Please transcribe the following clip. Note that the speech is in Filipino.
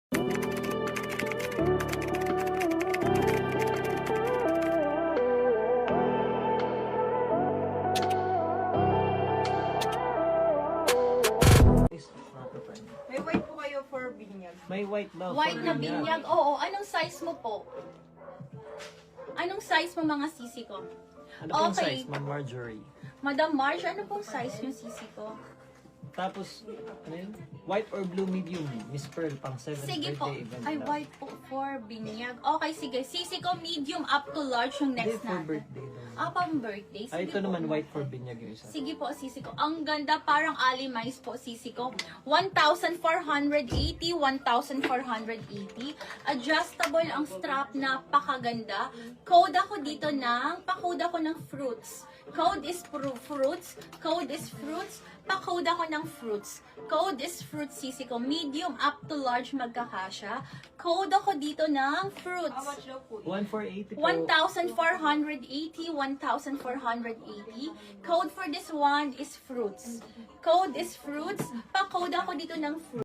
May white po kayo for binyag. May white daw. White na binyag? Oo. Anong size mo po? Anong size mo mga sisi ko? Ano pong Okay. size, Ma'am Marjorie? Madam Marge, ano pong size yung sisi ko? Tapos, ano yun? White or blue medium, Miss Pearl, pang 7th Sige po. birthday event Ay, daw. white po for binyag. Okay, sige. Sisi ko medium up to large yung Hindi, next for natin. birthday daw. Pang birthday. Sige Ay, ito po. naman, white for binyag yung isa. Sige po, sisi ko. Ang ganda, parang alimais po, sisi ko. 1,480, 1,480. Adjustable ang strap, napakaganda. Code ako dito pa-code ako ng fruits. Code is fruits. Code is fruits. Pa-code ako ng fruits. Code is fruits, sisi ko. Medium up to large magkakasya. Code ako dito ng fruits. How much daw po? 1,480 po. 1,480, 1,480. Code for this one is fruits. Code is fruits. Pa-code ako dito ng fruits.